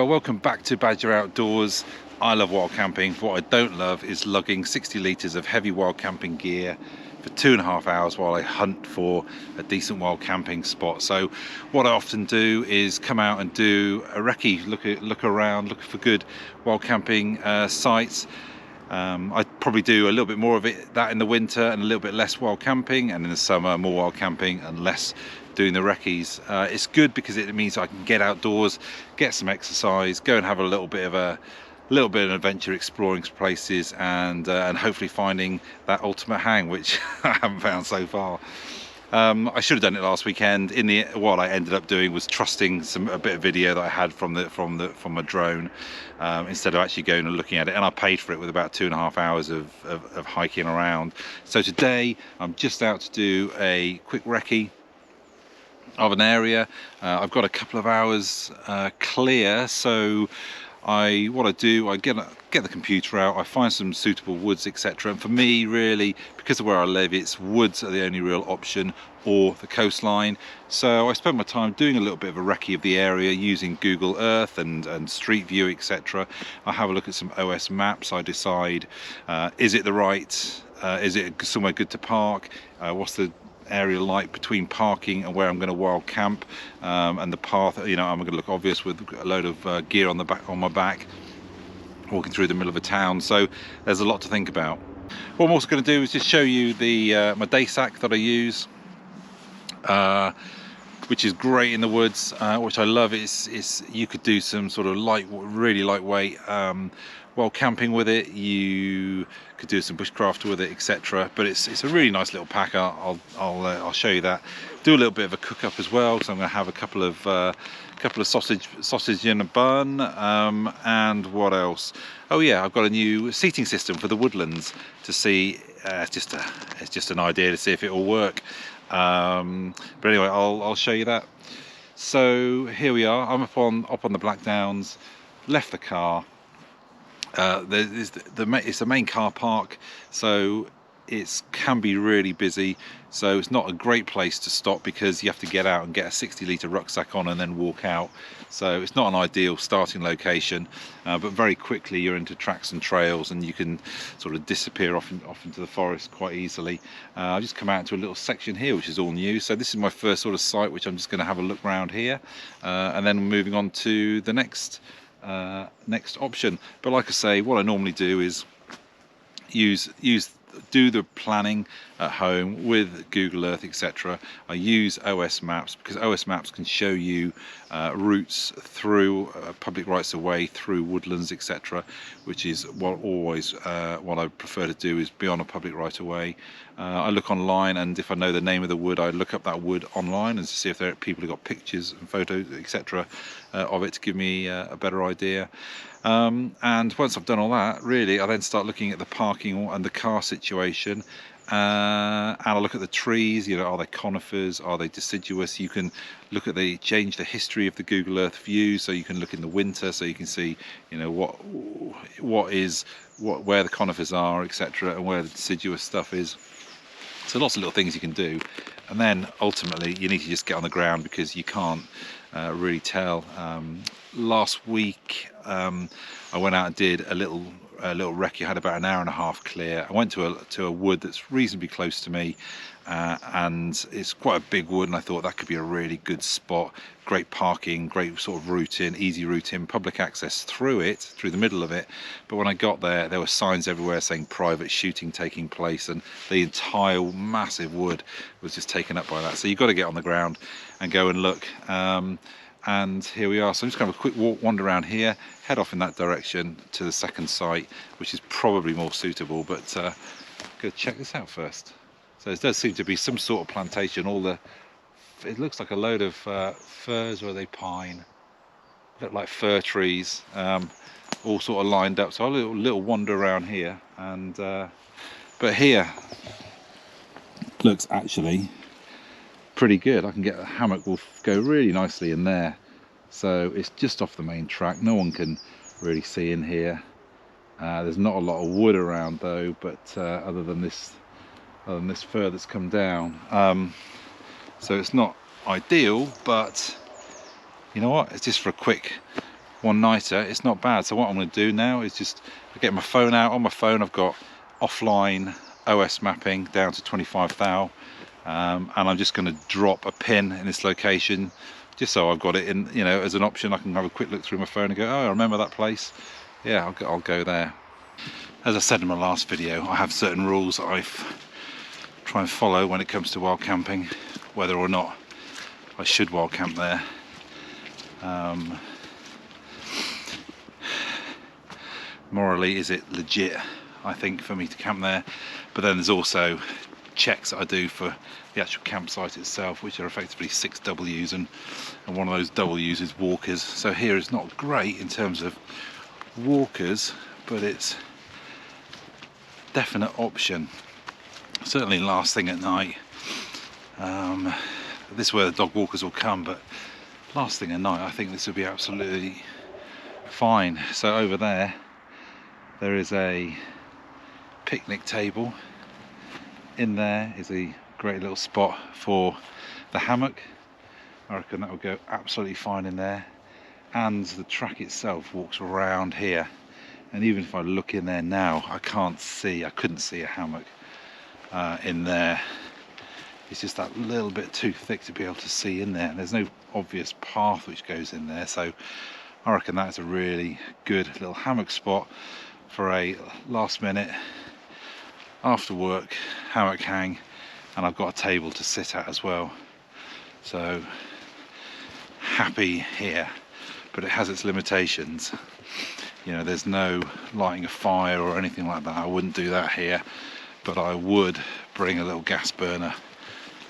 Well, welcome back to Badger Outdoors. I love wild camping. What I don't love is lugging 60 litres of heavy wild camping gear for 2.5 hours while I hunt for a decent wild camping spot. So what I often do is come out and do a recce, look around, look for good wild camping sites. I probably do a little bit more of that in the winter and a little bit less wild camping, and in the summer more wild camping and less doing the recce's. It's good because it means I can get outdoors, get some exercise, go and have a little bit of an adventure exploring places, and hopefully finding that ultimate hang, which I haven't found so far. I should have done it last weekend. What I ended up doing was trusting a bit of video that I had from a drone, instead of actually going and looking at it, and I paid for it with about 2.5 hours of hiking around. So today I'm just out to do a quick recce of an area. I've got a couple of hours clear, so I get the computer out, I find some suitable woods, etc. And for me, really, because of where I live, it's woods are the only real option, or the coastline. So I spend my time doing a little bit of a recce of the area using Google Earth and Street View, etc. I have a look at some OS maps. I decide, is it the right, is it somewhere good to park, what's the area like between parking and where I'm going to wild camp, and the path, I'm going to look obvious with a load of gear on my back, walking through the middle of a town. So there's a lot to think about. What I'm also going to do is just show you my day sack that I use, which is great in the woods, which I love. It's you could do some sort of really lightweight while camping with it. You could do some bushcraft with it, etc. But it's a really nice little pack. I'll show you that. Do a little bit of a cook up as well, because I'm going to have a couple of sausage in a bun, and what else? Oh yeah, I've got a new seating system for the woodlands to see. It's just an idea to see if it will work. But anyway, I'll show you that. So here we are. I'm up on the Black Downs. Left the car. It's the main car park, so it can be really busy. So it's not a great place to stop, because you have to get out and get a 60-litre rucksack on and then walk out. So it's not an ideal starting location, but very quickly you're into tracks and trails, and you can sort of disappear off into the forest quite easily. I've just come out into a little section here which is all new, so this is my first sort of site which I'm just going to have a look around here, and then moving on to the next option. But like I say, what I normally do is do the planning at home with Google Earth, etc. I use OS maps, because OS maps can show you routes through public rights of way, through woodlands, etc., which is what I prefer to do, is be on a public right of way. I look online, and if I know the name of the wood, I look up that wood online and see if there are people who got pictures and photos, etc., of it, to give me a better idea. And once I've done all that, really, I then start looking at the parking and the car situation, and I look at the trees. Are they conifers? Are they deciduous? You can look at change the history of the Google Earth view, so you can look in the winter, so you can see, where the conifers are, etc., and where the deciduous stuff is. So lots of little things you can do, and then ultimately you need to just get on the ground, because you can't really tell. Last week I went out and did a little recce. I had about an hour and a half clear. I went to a wood that's reasonably close to me, and it's quite a big wood, and I thought that could be a really good spot. Great parking, great sort of route in, easy route in, public access through the middle of it. But when I got there were signs everywhere saying private shooting taking place, and the entire massive wood was just taken up by that. So you've got to get on the ground and go and look. And here we are. So I'm just going to have a quick wander around here, head off in that direction to the second site, which is probably more suitable, but go check this out first. So there does seem to be some sort of plantation. It looks like a load of firs, or are they pine? Look like fir trees, all sort of lined up. So a little wander around here, and but here looks actually pretty good. I can get a hammock, will go really nicely in there. So it's just off the main track. No one can really see in here. There's not a lot of wood around though, but other than this fir that's come down. So it's not ideal, but you know what? It's just for a quick one nighter, it's not bad. So what I'm going to do now is just get my phone out. On my phone I've got offline OS mapping down to 25 thou, and I'm just going to drop a pin in this location just so I've got it in, you know, as an option. I can have a quick look through my phone and go, oh, I remember that place. Yeah, I'll go there. As I said in my last video, I have certain rules that I try and follow when it comes to wild camping, whether or not I should wild camp there. Morally, is it legit, I think, for me to camp there? But then there's also checks that I do for the actual campsite itself, which are effectively 6 W's, and one of those W's is walkers. So here it's not great in terms of walkers, but it's definite option. Certainly last thing at night. This is where the dog walkers will come, but last thing at night I think this would be absolutely fine. So over there is a picnic table. In there is a great little spot for the hammock. I reckon that will go absolutely fine in there. And the track itself walks around here, and even if I look in there now, I couldn't see a hammock in there. It's just that little bit too thick to be able to see in there, and there's no obvious path which goes in there. So I reckon that's a really good little hammock spot for a last minute after work hammock hang, and I've got a table to sit at as well. So happy here, but it has its limitations. You know, there's no lighting a fire or anything like that. I wouldn't do that here, but I would bring a little gas burner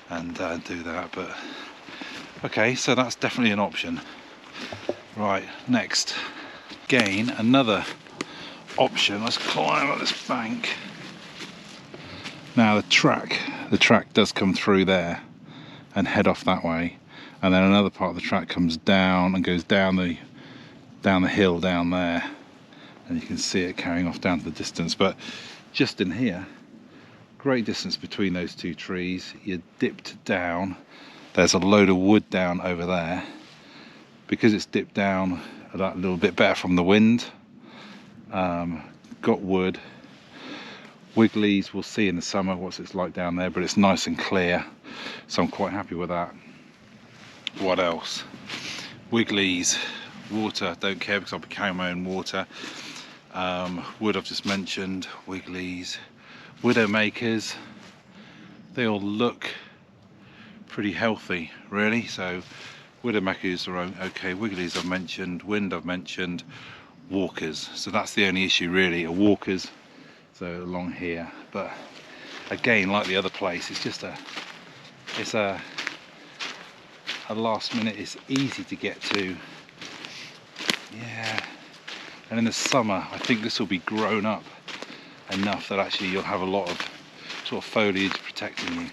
and do that. But okay, so that's definitely an option. Right, next, again another option. Let's climb up this bank. Now the track does come through there and head off that way, and then another part of the track comes down and goes down the hill down there, and you can see it carrying off down to the distance. But just in here, great distance between those two trees. You dipped down, there's a load of wood down over there. Because it's dipped down a little bit better from the wind, got wood. Wigglies, we'll see in the summer what it's like down there, but it's nice and clear, so I'm quite happy with that. What else? Wigglies, water, don't care because I'll be carrying my own water. Wood I've just mentioned. Wigglies, widowmakers, they all look pretty healthy really, so widowmakers are okay. Wigglies I've mentioned, wind I've mentioned, walkers, so that's the only issue really, are walkers. So along here, but again, like the other place, it's just a last minute. It's easy to get to, yeah. And in the summer, I think this will be grown up enough that actually you'll have a lot of sort of foliage protecting you.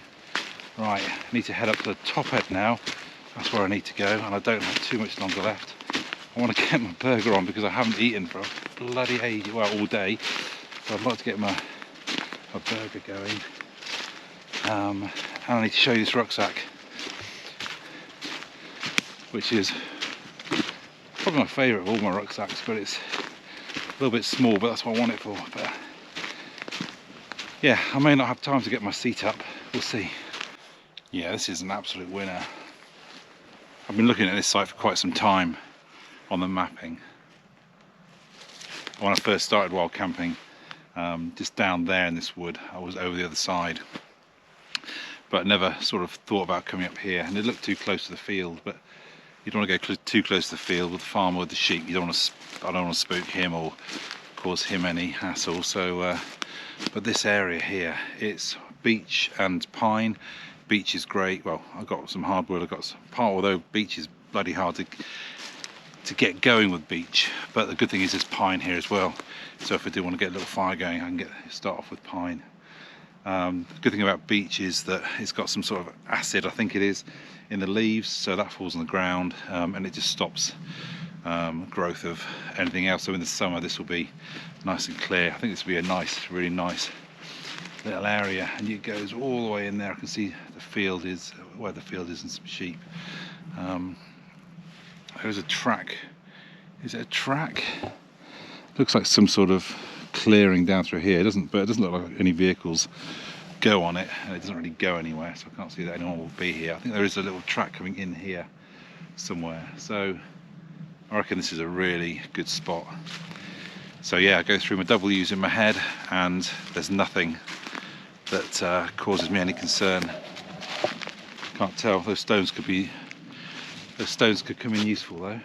Right, I need to head up to the top end now. That's where I need to go, and I don't have too much longer left. I want to get my burger on because I haven't eaten for a bloody age, well, all day. So I'd like to get my burger going. And I need to show you this rucksack, which is probably my favourite of all my rucksacks, but it's a little bit small, but that's what I want it for. But yeah, I may not have time to get my seat up, we'll see. Yeah, this is an absolute winner. I've been looking at this site for quite some time on the mapping. When I first started wild camping, just down there in this wood, I was over the other side, but never sort of thought about coming up here, and it looked too close to the field. But you don't want to go too close to the field with the farmer with the sheep. I don't want to spook him or cause him any hassle. So but this area here, it's beech and pine. Beech is great. Well, I've got some hardwood, I've got some part, although beech is bloody hard to get going with beech, but the good thing is there's pine here as well, so if I do want to get a little fire going, I can start off with pine. The good thing about beech is that it's got some sort of acid, I think it is, in the leaves, so that falls on the ground, and it just stops growth of anything else. So in the summer this will be nice and clear. I think this will be a nice, really nice little area, and it goes all the way in there. I can see the field is where the field is and some sheep. There's a track Is it a track? Looks like some sort of clearing down through here. But it doesn't look like any vehicles go on it, and it doesn't really go anywhere, so I can't see that anyone will be here. I think there is a little track coming in here somewhere, so I reckon this is a really good spot. So yeah, I go through my W's in my head, and there's nothing that causes me any concern. Can't tell. Those stones could come in useful though.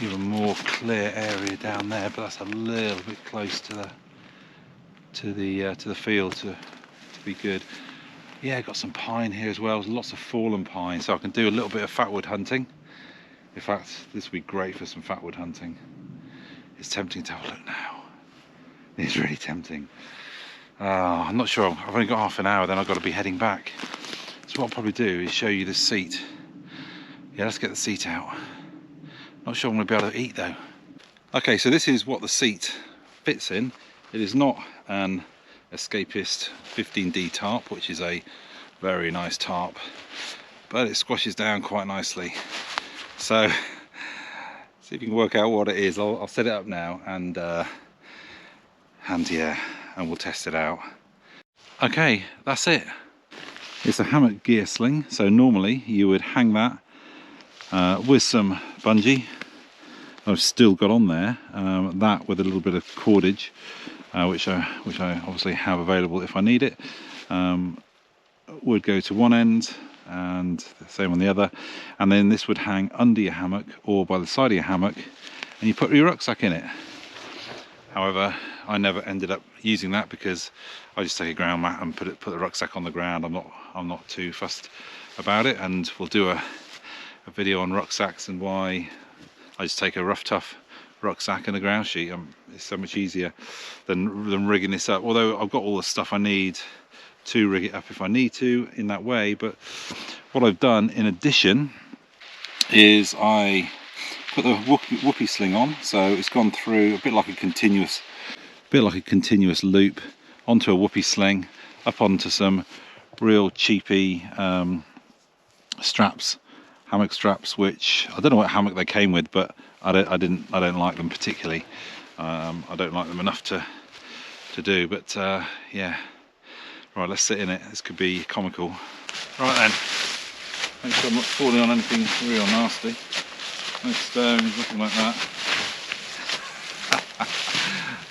Even more clear area down there, but that's a little bit close to the field to be good. Yeah, got some pine here as well. There's lots of fallen pine, so I can do a little bit of fatwood hunting. In fact, this would be great for some fatwood hunting. It's tempting to have a look now. It's really tempting. I'm not sure. I've only got half an hour, then I've got to be heading back. So what I'll probably do is show you the seat. Yeah, let's get the seat out. Not sure I'm going to be able to eat though. Okay, so this is what the seat fits in. It is not an escapist 15D tarp, which is a very nice tarp, but it squashes down quite nicely. So see if you can work out what it is. I'll set it up now and we'll test it out. Okay, that's it. It's a hammock gear sling. So normally you would hang that with some bungee. I've still got on there that with a little bit of cordage, which I obviously have available if I need it. Would go to one end and the same on the other, and then this would hang under your hammock or by the side of your hammock, and you put your rucksack in it. However, I never ended up using that because I just take a ground mat and put the rucksack on the ground. I'm not too fussed about it, and we'll do a video on rucksacks and why I just take a rough tough rucksack and a ground sheet. It's so much easier than rigging this up, although I've got all the stuff I need to rig it up if I need to in that way. But what I've done in addition is I put the whoopee sling on, so it's gone through a bit like a continuous loop onto a whoopee sling, up onto some real cheapy straps, hammock straps, which I don't know what hammock they came with, but I don't like them particularly. I don't like them enough to do, but yeah. Right, let's sit in it. This could be comical. Right then, make sure I'm not falling on anything real nasty. No stones, nothing like that.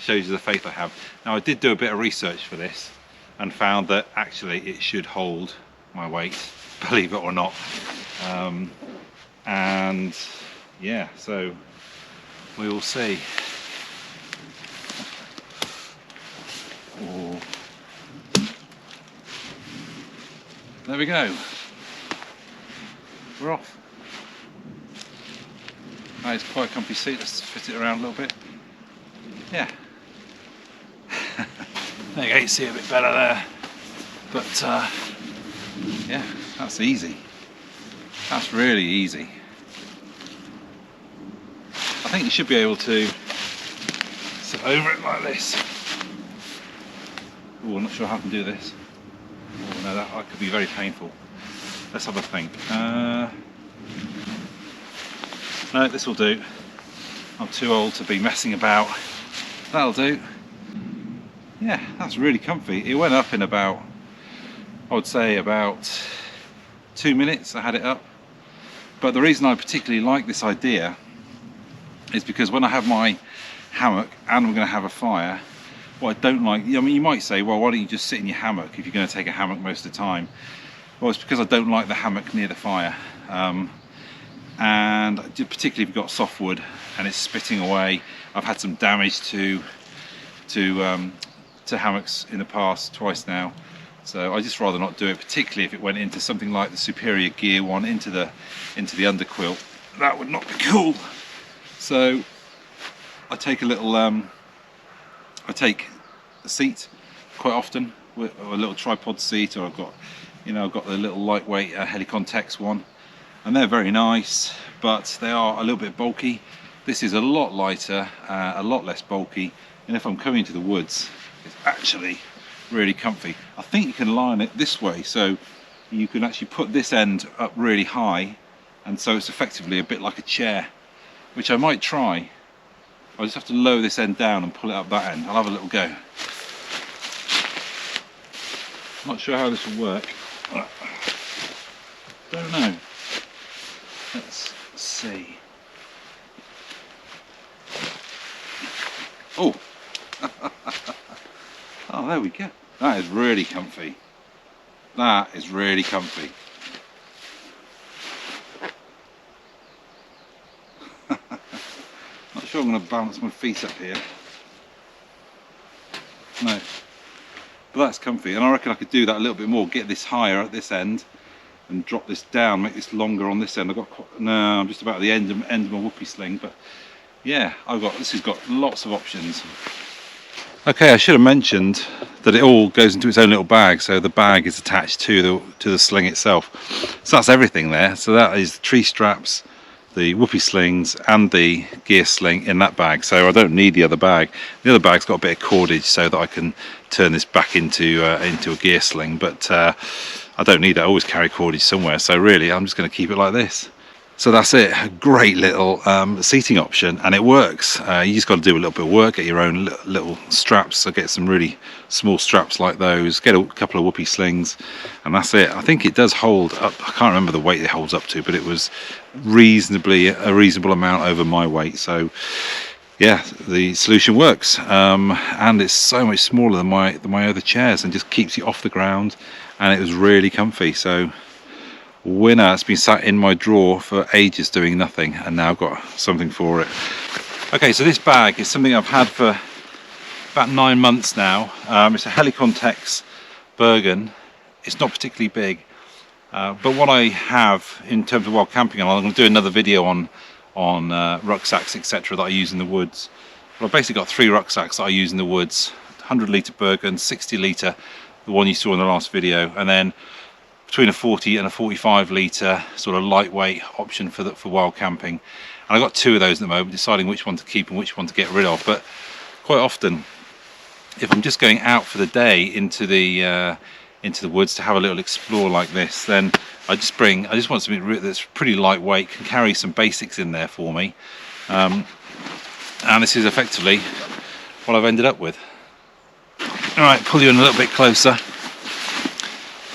Shows you the faith I have. Now I did do a bit of research for this and found that actually it should hold my weight, believe it or not. And yeah, so we will see. Oh. There we go. We're off. That is quite a comfy seat. Let's fit it around a little bit. Yeah. There you go, you see a bit better there. But yeah, that's easy. That's really easy. I think you should be able to sit over it like this. Oh, I'm not sure how I can do this. Oh, no, that could be very painful. Let's have a think. No, this will do. I'm too old to be messing about. That'll do. Yeah, that's really comfy. It went up in about, I would say about 2 minutes I had it up. But the reason I particularly like this idea is because when I have my hammock and I'm going to have a fire, what I don't like, I mean, you might say, well, why don't you just sit in your hammock if you're going to take a hammock most of the time? Well, it's because I don't like the hammock near the fire. And particularly if you've got softwood and it's spitting away. I've had some damage to hammocks in the past, twice now. So I just rather not do it, particularly if it went into something like the Superior Gear one, into the underquilt. That would not be cool. So I take a little, I take a seat quite often, or a little tripod seat, or I've got the little lightweight Helicon Tex one, and they're very nice, but they are a little bit bulky. This is a lot lighter, a lot less bulky, and if I'm coming into the woods, it's actually really comfy. I think you can line it this way, so you can actually put this end up really high and so it's effectively a bit like a chair, which I might try. I'll just have to lower this end down and pull it up that end. I'll have a little go. Not sure how this will work. Don't know. Let's see. Oh! Oh, there we go. That is really comfy. That is really comfy. Not sure I'm going to balance my feet up here. No. But that's comfy, and I reckon I could do that a little bit more. Get this higher at this end and drop this down, make this longer on this end. I've got quite, no, I'm just about at the end of my whoopee sling, but yeah, this has got lots of options. Okay, I should have mentioned that it all goes into its own little bag, so the bag is attached to the sling itself. So that's everything there. So that is the tree straps, the whoopee slings, and the gear sling in that bag. So I don't need the other bag. The other bag's got a bit of cordage so that I can turn this back into a gear sling, but I don't need it. I always carry cordage somewhere, so really I'm just going to keep it like this. So that's it. A great little seating option, and it works. You just got to do a little bit of work, get your own little straps. So get some really small straps like those, get a couple of whoopee slings, and that's it. I think it does hold up. I can't remember the weight it holds up to, but it was a reasonable amount over my weight. So yeah, the solution works, and it's so much smaller than my other chairs, and just keeps you off the ground, and it was really comfy. So winner. It's been sat in my drawer for ages doing nothing, and now I've got something for it. Okay, so this bag is something I've had for about 9 months now. It's a Helicon Tex Bergen. It's not particularly big, but what I have in terms of wild camping, and I'm going to do another video on rucksacks, etc., that I use in the woods. But I've basically got 3 rucksacks that I use in the woods: 100 litre Bergen, 60 litre, the one you saw in the last video, and then between a 40 and a 45 litre sort of lightweight option for wild camping. And I've got 2 of those at the moment, deciding which one to keep and which one to get rid of. But quite often, if I'm just going out for the day into the woods to have a little explore like this, then I just want something that's pretty lightweight, can carry some basics in there for me, and this is effectively what I've ended up with. All right, pull you in a little bit closer.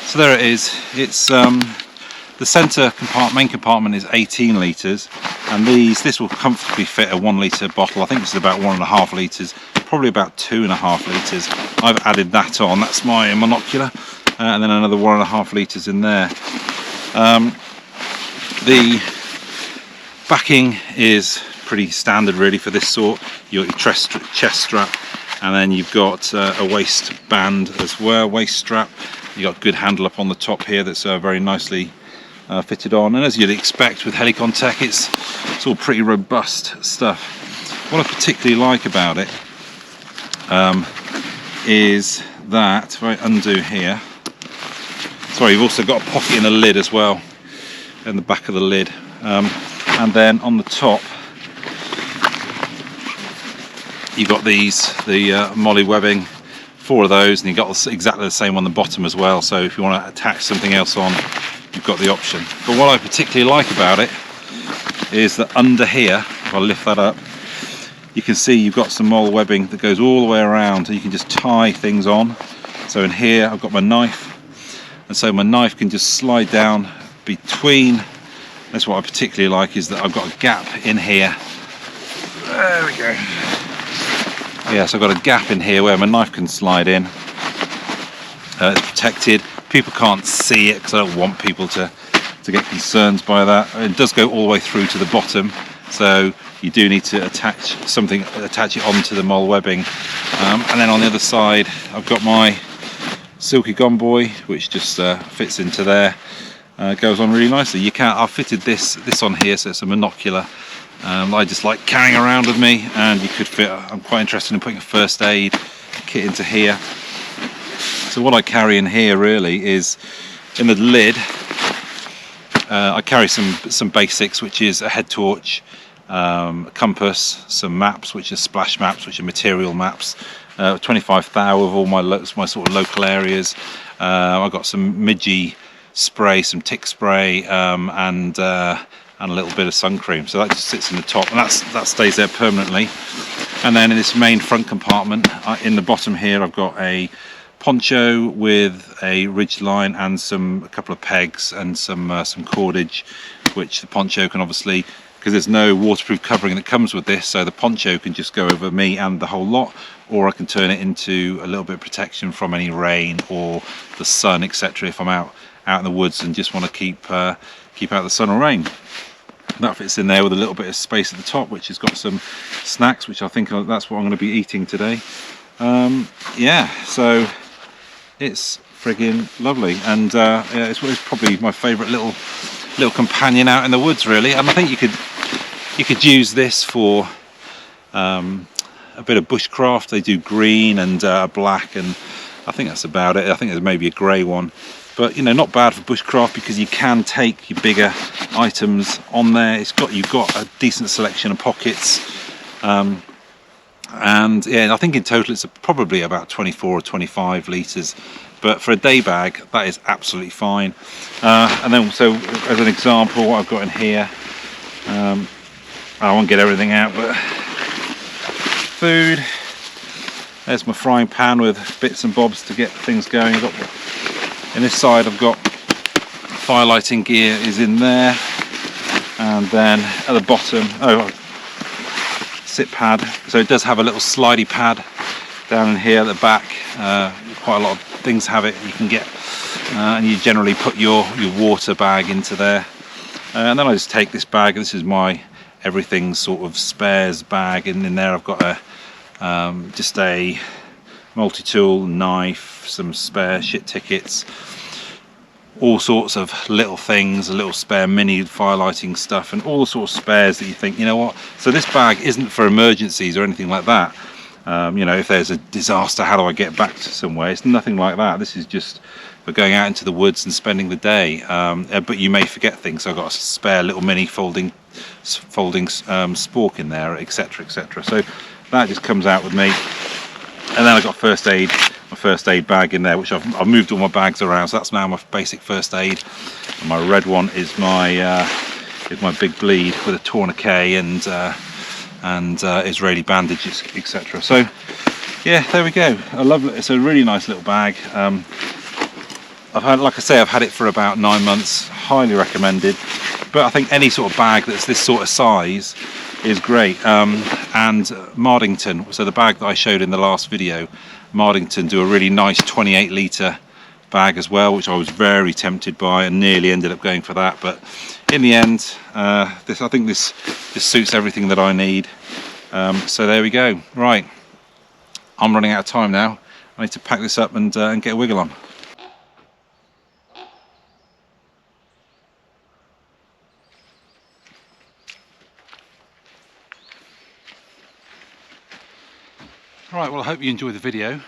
So there it is. It's the centre main compartment is 18 litres, and this will comfortably fit a 1 litre bottle. I think this is about 1.5 litres, probably about 2.5 litres. I've added that on. That's my monocular, and then another 1.5 litres in there. The backing is pretty standard really for this sort. You've got your chest strap, and then you've got a waistband as well, waist strap. You've got good handle up on the top here that's very nicely fitted on, and as you'd expect with Helicon Tech, it's all pretty robust stuff. What I particularly like about it is that, if I undo here, sorry, you've also got a pocket in the lid as well, in the back of the lid, and then on the top you've got the molly webbing, 4 of those, and you've got exactly the same on the bottom as well, so if you want to attach something else on, you've got the option. But what I particularly like about it is that under here, if I lift that up, you can see you've got some mole webbing that goes all the way around, and you can just tie things on. So in here I've got my knife, and so my knife can just slide down between. That's what I particularly like, is that I've got a gap in here. There we go. Yeah, so I've got a gap in here where my knife can slide in. It's protected. People can't see it because I don't want people to get concerned by that. It does go all the way through to the bottom, so you do need to attach it onto the mole webbing. And then on the other side I've got my silky gomboy, which just fits into there. Goes on really nicely. I've fitted this on here, so it's a monocular. I just like carrying around with me, and you could fit. I'm quite interested in putting a first aid kit into here. So what I carry in here really is, in the lid, I carry some basics, which is a head torch, a compass, some maps, which are splash maps, which are material maps, 25 thou of all my sort of local areas. I've got some midgy spray, some tick spray, and a little bit of sun cream. So that just sits in the top, and that stays there permanently. And then in this main front compartment, in the bottom here, I've got a poncho with a ridge line and a couple of pegs and some cordage, which the poncho can obviously, because there's no waterproof covering that comes with this, so the poncho can just go over me and the whole lot, or I can turn it into a little bit of protection from any rain or the sun, etc. if I'm out in the woods and just want to keep out the sun or rain. That fits in there with a little bit of space at the top, which has got some snacks, which I think that's what I'm going to be eating today. Yeah, so it's friggin' lovely, and it's probably my favourite little companion out in the woods, really. And I think you could use this for a bit of bushcraft. They do green and black, and I think that's about it. I think there's maybe a grey one, but you know, not bad for bushcraft because you can take your bigger items on there. You've got a decent selection of pockets. And yeah, I think in total it's probably about 24 or 25 litres, but for a day bag that is absolutely fine. And then, so as an example, what I've got in here, I won't get everything out, but food. There's my frying pan with bits and bobs to get things going. In this side I've got fire lighting gear is in there, and then at the bottom, sit pad. So it does have a little slidey pad down in here at the back. Quite a lot of things have it. You can get, and you generally put your water bag into there. And then I just take this bag. This is my everything sort of spares bag, and in there I've got just a multi-tool, knife, some spare shit tickets, all sorts of little things, a little spare mini fire lighting stuff, and all the sort of spares that you think, you know what, so this bag isn't for emergencies or anything like that. You know, if there's a disaster, how do I get back to somewhere? It's nothing like that. This is just for going out into the woods and spending the day. But you may forget things, so I've got a spare little mini folding spork in there, etc, etc. So that just comes out with me. And then I've got my first aid bag in there, which I've moved all my bags around, so that's now my basic first aid. And my red one is my big bleed with a tourniquet and Israeli bandages, etc. So yeah, there we go. I love it. It's a really nice little bag. I've had it for about 9 months. Highly recommended. But I think any sort of bag that's this sort of size is great. And Mardington, so the bag that I showed in the last video, Mardington do a really nice 28 litre bag as well, which I was very tempted by and nearly ended up going for that, but in the end I think this suits everything that I need. So there we go. Right, I'm running out of time now. I need to pack this up and get a wiggle on. Right, well, I hope you enjoyed the video.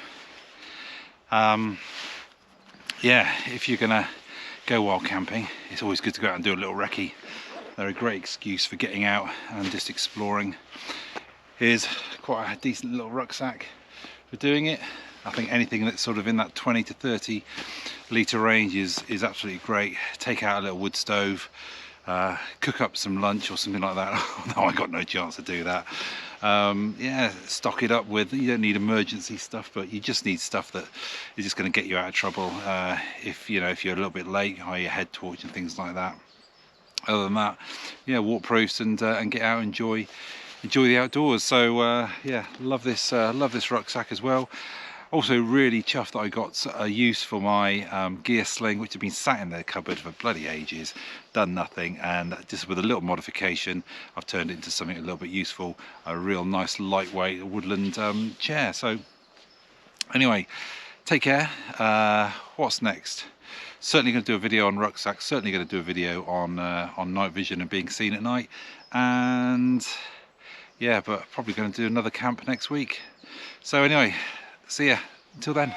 Yeah, if you're gonna go wild camping, it's always good to go out and do a little recce. They're a great excuse for getting out and just exploring. Here's quite a decent little rucksack for doing it. I think anything that's sort of in that 20 to 30 litre range is absolutely great. Take out a little wood stove, cook up some lunch or something like that. No, I got no chance to do that. Yeah, stock it up with, you don't need emergency stuff, but you just need stuff that is just going to get you out of trouble if you're a little bit late, your head torch and things like that. Other than that, yeah, waterproofs and get out and enjoy the outdoors. So yeah, love this rucksack as well. Also really chuffed that I got a use for my gear sling, which had been sat in the cupboard for bloody ages, done nothing, and just with a little modification I've turned it into something a little bit useful, a real nice lightweight woodland chair. So anyway, take care. What's next? Certainly going to do a video on rucksacks, certainly going to do a video on night vision and being seen at night, and yeah, but probably going to do another camp next week. So anyway, see ya. Until then.